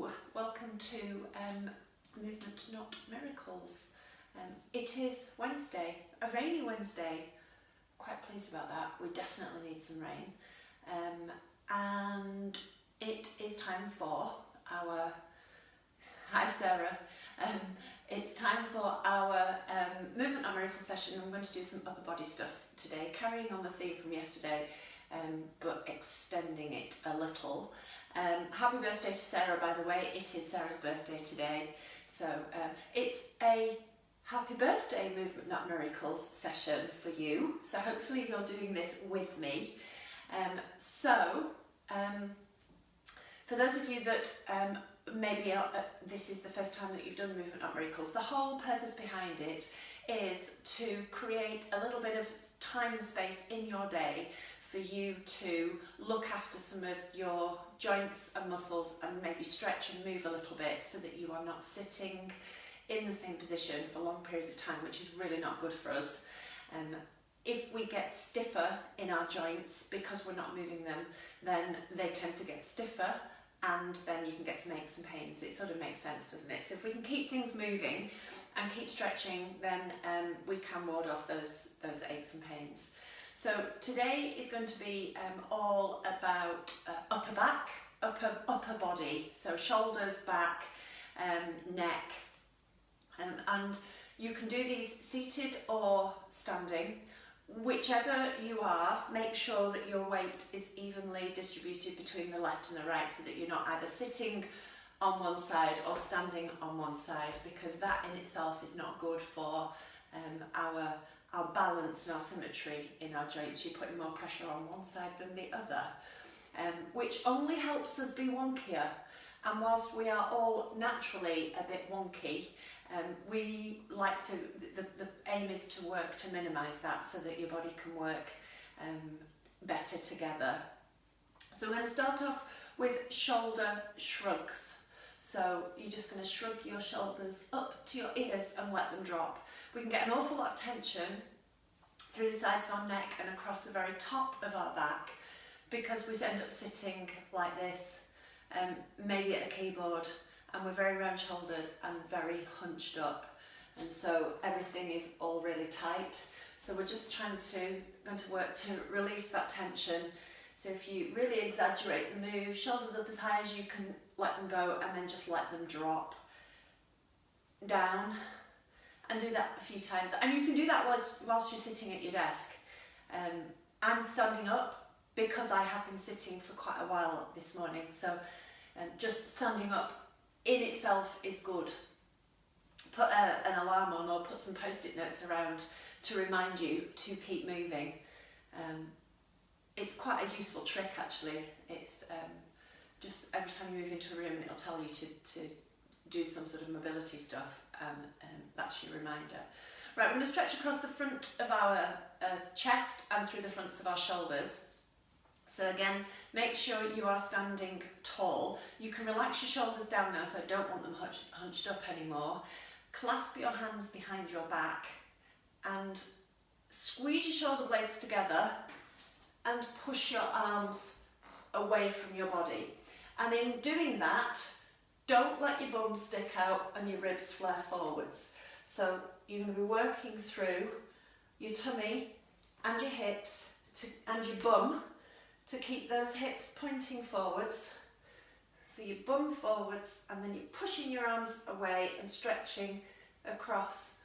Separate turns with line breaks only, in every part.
Hello, welcome to Movement Not Miracles. It is Wednesday, a rainy Wednesday. Quite pleased about that. We definitely need some rain. And it is time for our, hi Sarah, it's time for our Movement Not Miracles session. I'm going to do some upper body stuff today, carrying on the theme from yesterday, but extending it a little. Happy birthday to Sarah, by the way. It is Sarah's birthday today. So it's a happy birthday Movement Not Miracles session for you. So hopefully you're doing this with me. For those of you that maybe this is the first time that you've done Movement Not Miracles, the whole purpose behind it is to create a little bit of time and space in your day for you to look after some of your joints and muscles and maybe stretch and move a little bit so that you are not sitting in the same position for long periods of time, which is really not good for us. If we get stiffer in our joints because we're not moving them, then they tend to get stiffer and then you can get some aches and pains. It sort of makes sense, doesn't it? So if we can keep things moving and keep stretching, then we can ward off those aches and pains. So today is going to be all about upper back, upper body, so shoulders, back, neck, and you can do these seated or standing. Whichever you are, make sure that your weight is evenly distributed between the left and the right so that you're not either sitting on one side or standing on one side, because that in itself is not good for our balance and our symmetry in our joints. You're putting more pressure on one side than the other, which only helps us be wonkier. And whilst we are all naturally a bit wonky, we like to, the aim is to work to minimise that so that your body can work better together. So we're going to start off with shoulder shrugs. So you're just going to shrug your shoulders up to your ears and let them drop. We can get an awful lot of tension through the sides of our neck and across the very top of our back because we end up sitting like this, maybe at a keyboard, and we're very round shouldered and very hunched up, and so everything is all really tight. So we're just going to work to release that tension. So if you really exaggerate the move, shoulders up as high as you can, let them go, and then just let them drop down, and do that a few times. And you can do that whilst you're sitting at your desk. I'm standing up because I have been sitting for quite a while this morning, so just standing up in itself is good. Put an alarm on or put some post-it notes around to remind you to keep moving. It's quite a useful trick actually. It's just every time you move into a room it'll tell you to do some sort of mobility stuff, and that's your reminder. Right, we're going to stretch across the front of our chest and through the fronts of our shoulders. So again, make sure you are standing tall. You can relax your shoulders down now, so I don't want them hunched up anymore. Clasp your hands behind your back and squeeze your shoulder blades together and push your arms away from your body. And in doing that, don't let your bum stick out and your ribs flare forwards. So you're going to be working through your tummy and your hips and your bum to keep those hips pointing forwards. So you bum forwards and then you're pushing your arms away and stretching across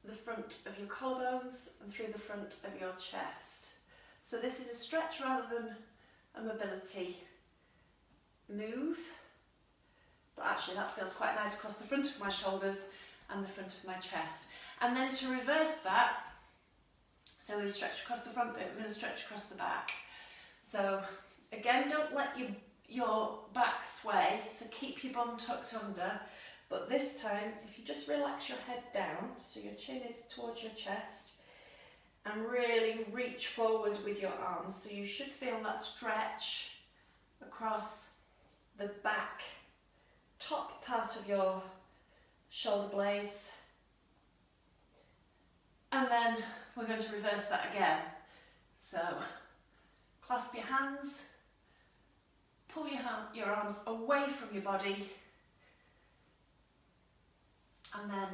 the front of your collarbones and through the front of your chest. So this is a stretch rather than a mobility move. But actually that feels quite nice across the front of my shoulders and the front of my chest. And then to reverse that, so we stretch across the front bit, we're going to stretch across the back. So again, don't let your back sway, so keep your bum tucked under, but this time if you just relax your head down, so your chin is towards your chest, and really reach forward with your arms, so you should feel that stretch across the back top part of your shoulder blades. And then we're going to reverse that again. So clasp your hands, pull your arms away from your body, and then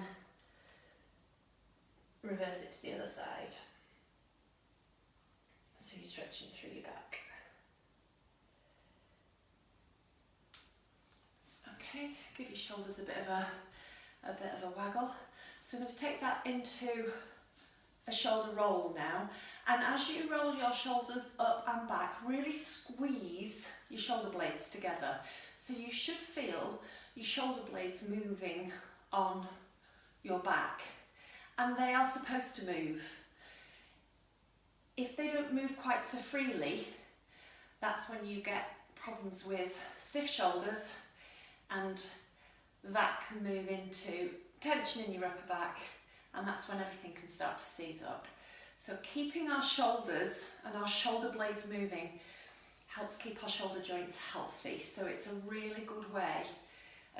reverse it to the other side. So you're stretching through your back. Okay, give your shoulders a bit of a waggle. So I'm going to take that into a shoulder roll now, and as you roll your shoulders up and back, really squeeze your shoulder blades together. So you should feel your shoulder blades moving on your back, and they are supposed to move. If they don't move quite so freely, that's when you get problems with stiff shoulders, and that can move into tension in your upper back, and that's when everything can start to seize up. So keeping our shoulders and our shoulder blades moving helps keep our shoulder joints healthy. So it's a really good way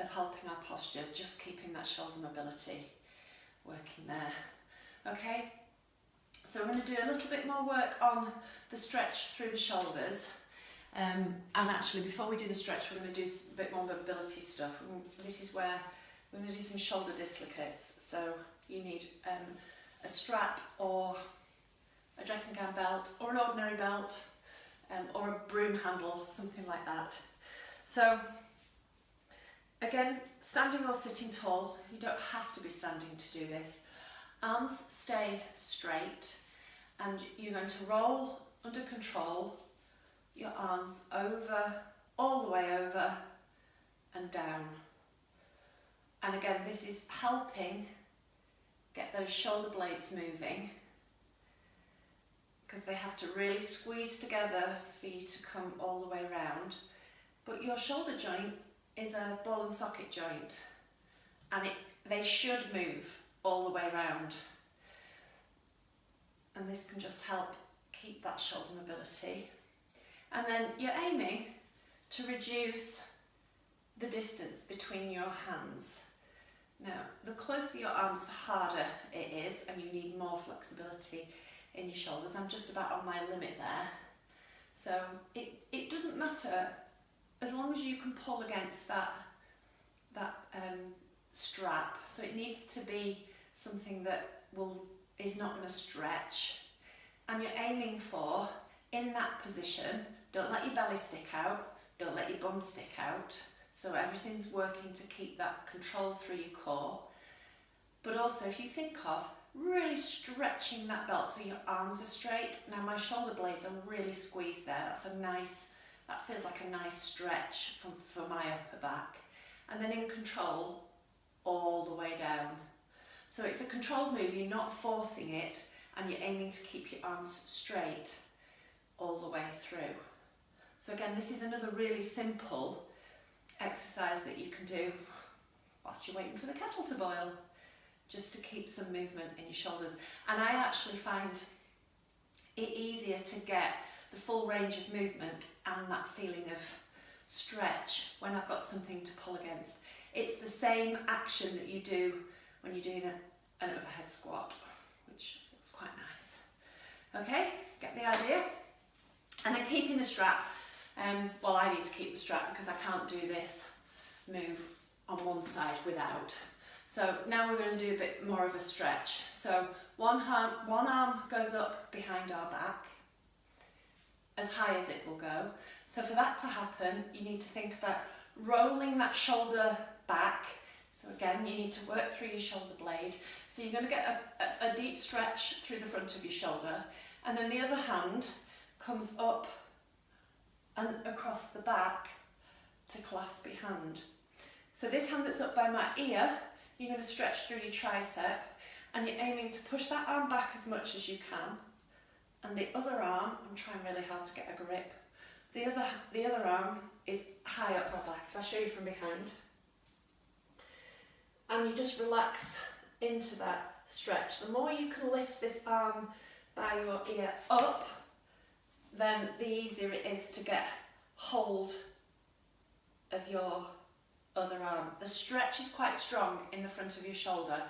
of helping our posture, just keeping that shoulder mobility working there. Okay, so I'm going to do a little bit more work on the stretch through the shoulders. And actually, before we do the stretch, we're going to do a bit more mobility stuff. This is where we're going to do some shoulder dislocates. So you need a strap or a dressing gown belt or an ordinary belt or a broom handle, something like that. So again, standing or sitting tall, you don't have to be standing to do this. Arms stay straight, and you're going to roll under control your arms over, all the way over and down. And again, this is helping get those shoulder blades moving, because they have to really squeeze together for you to come all the way around. But your shoulder joint is a ball and socket joint, and they should move all the way around. And this can just help keep that shoulder mobility. And then you're aiming to reduce the distance between your hands. Now, the closer your arms, the harder it is, and you need more flexibility in your shoulders. I'm just about on my limit there. So it doesn't matter, as long as you can pull against that strap. So it needs to be something that is not going to stretch. And you're aiming for, in that position, don't let your belly stick out, don't let your bum stick out. So everything's working to keep that control through your core. But also, if you think of really stretching that belt so your arms are straight. Now my shoulder blades are really squeezed there. That feels like a nice stretch for my upper back. And then in control, all the way down. So it's a controlled move, you're not forcing it, and you're aiming to keep your arms straight all the way through. So again, this is another really simple exercise that you can do whilst you're waiting for the kettle to boil, just to keep some movement in your shoulders. And I actually find it easier to get the full range of movement and that feeling of stretch when I've got something to pull against. It's the same action that you do when you're doing an overhead squat, which feels quite nice. Okay, get the idea? And then keeping the strap. Well, I need to keep the strap because I can't do this move on one side without. So now we're going to do a bit more of a stretch. So one arm goes up behind our back, as high as it will go. So for that to happen, you need to think about rolling that shoulder back. So again, you need to work through your shoulder blade. So you're going to get a deep stretch through the front of your shoulder, and then the other hand comes up and across the back to clasp your hand. So this hand that's up by my ear, you're going to stretch through your tricep, and you're aiming to push that arm back as much as you can. And the other arm, I'm trying really hard to get a grip. The other arm is high up my back. If I show you from behind. And you just relax into that stretch. The more you can lift this arm by your ear up, then the easier it is to get hold of your other arm. The stretch is quite strong in the front of your shoulder.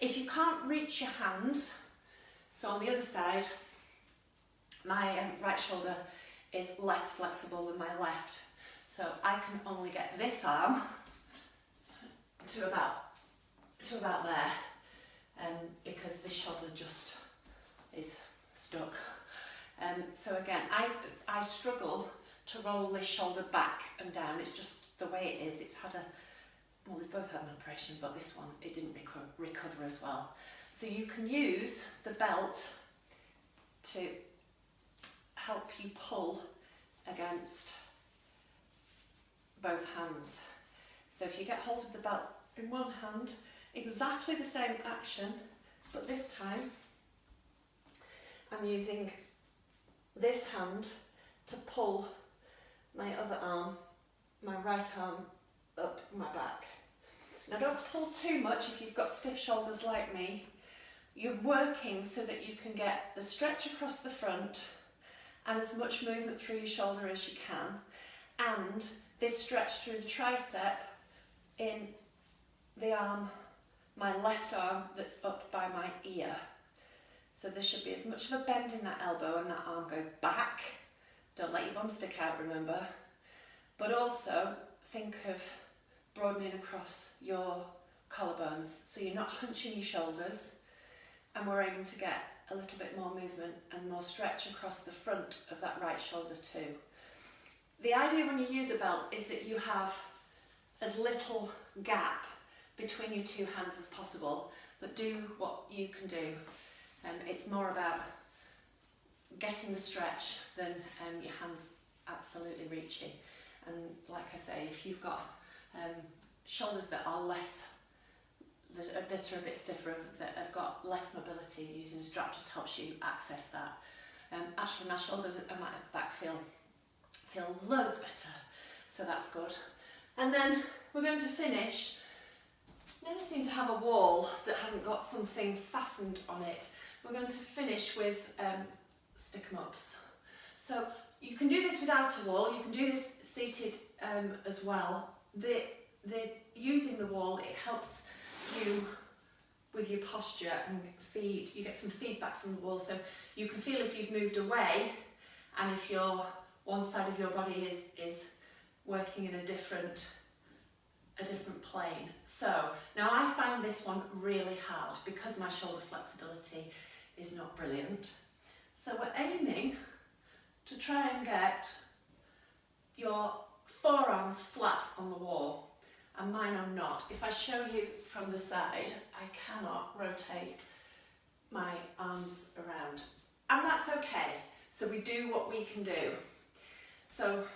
If you can't reach your hands, so on the other side, my right shoulder is less flexible than my left. So I can only get this arm to about there, because this shoulder just is stuck. So again, I struggle to roll this shoulder back and down. It's just the way it is. It's had well, they've both had an operation, but this one, it didn't recover as well. So you can use the belt to help you pull against both hands. So if you get hold of the belt in one hand, exactly the same action, but this time I'm using this hand to pull my other arm, my right arm, up my back. Now don't pull too much if you've got stiff shoulders like me. You're working so that you can get the stretch across the front and as much movement through your shoulder as you can, and this stretch through the tricep in the arm, my left arm that's up by my ear. So there should be as much of a bend in that elbow and that arm goes back. Don't let your bum stick out, remember. But also think of broadening across your collarbones so you're not hunching your shoulders, and we're aiming to get a little bit more movement and more stretch across the front of that right shoulder too. The idea when you use a belt is that you have as little gap between your two hands as possible, but do what you can do. It's more about getting the stretch than your hands absolutely reaching. And like I say, if you've got shoulders that are less, that are a bit stiffer, that have got less mobility, using a strap just helps you access that. Actually, my shoulders and my back feel loads better, so that's good. And then we're going to finish. Never seem to have a wall that hasn't got something fastened on it. We're going to finish with stick 'em ups. So you can do this without a wall. You can do this seated as well. Using the wall, it helps you with your posture and you get some feedback from the wall, so you can feel if you've moved away and if one side of your body is working in a different plane. So now I find this one really hard because my shoulder flexibility is not brilliant. So we're aiming to try and get your forearms flat on the wall, and mine are not. If I show you from the side, I cannot rotate my arms around, and that's okay. So we do what we can do. So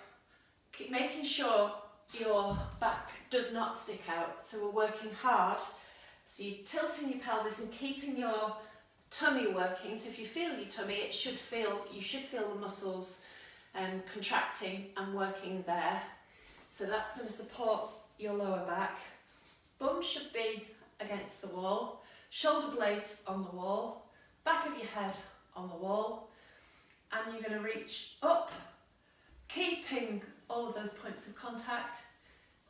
keep making sure your back does not stick out. So we're working hard. So you're tilting your pelvis and keeping your tummy working. So if you feel your tummy, you should feel the muscles contracting and working there. So that's going to support your lower back. Bum should be against the wall. Shoulder blades on the wall. Back of your head on the wall. And you're going to reach up, keeping all of those points of contact,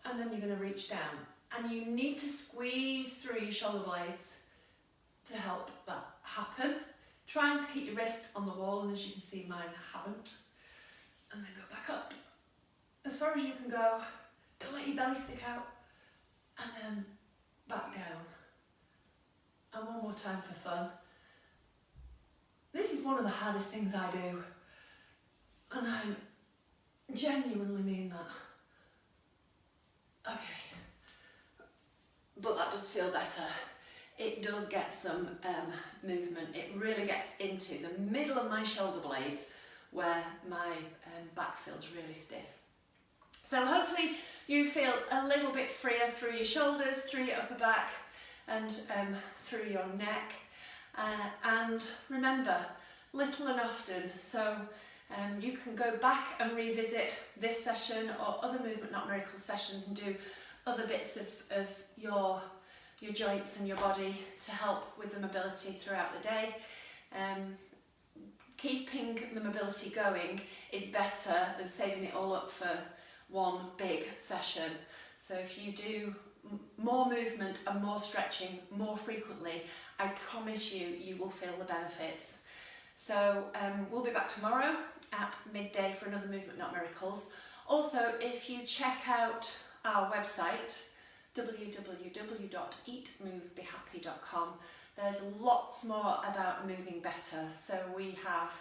and then you're going to reach down. And you need to squeeze through your shoulder blades to help that happen. Trying to keep your wrist on the wall, and as you can see, mine haven't. And then go back up as far as you can go. Don't let your belly stick out, and then back down. And one more time for fun. This is one of the hardest things I do, and I genuinely mean that. Okay, but that does feel better. It does get some movement. It really gets into the middle of my shoulder blades where my back feels really stiff. So hopefully you feel a little bit freer through your shoulders, through your upper back, and through your neck. And remember, little and often. So you can go back and revisit this session or other Movement Not Miracles sessions and do other bits of your joints and your body to help with the mobility throughout the day. Keeping the mobility going is better than saving it all up for one big session. So if you do more movement and more stretching more frequently, I promise you will feel the benefits. So we'll be back tomorrow at midday for another Movement Not Miracles. Also, if you check out our website, www.eatmovebehappy.com, there's lots more about moving better. So we have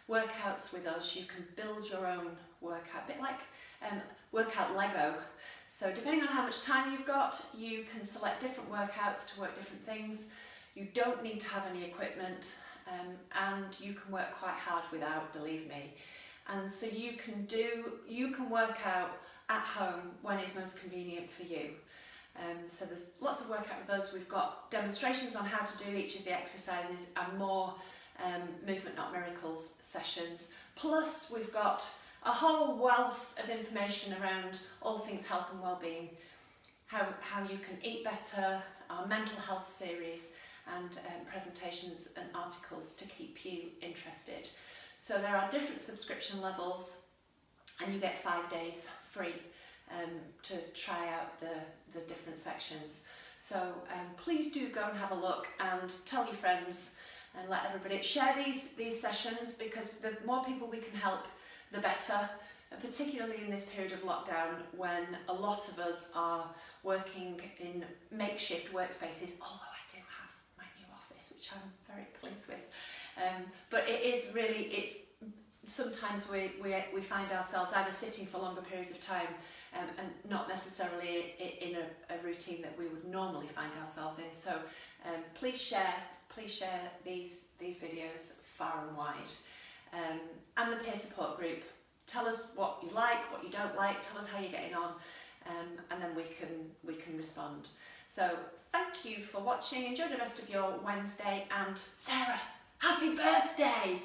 workouts with us. You can build your own workout, a bit like workout Lego. So depending on how much time you've got, you can select different workouts to work different things. You don't need to have any equipment, and you can work quite hard without, believe me. And so you can work out at home when it's most convenient for you. So there's lots of workout with us. We've got demonstrations on how to do each of the exercises and more Movement Not Miracles sessions. Plus we've got a whole wealth of information around all things health and well-being, how you can eat better, our mental health series, and presentations and articles to keep you interested. So there are different subscription levels, and you get 5 days free to try out the different sections. So please do go and have a look and tell your friends and let everybody share these sessions, because the more people we can help, the better, particularly in this period of lockdown when a lot of us are working in makeshift workspaces, although I do have my new office, which I'm very pleased with. But it is really, sometimes we find ourselves either sitting for longer periods of time and not necessarily in a routine that we would normally find ourselves in. So please share these videos far and wide. And the peer support group. Tell us what you like, what you don't like, tell us how you're getting on, and then we can respond. So thank you for watching. Enjoy the rest of your Wednesday, and Sarah, happy birthday!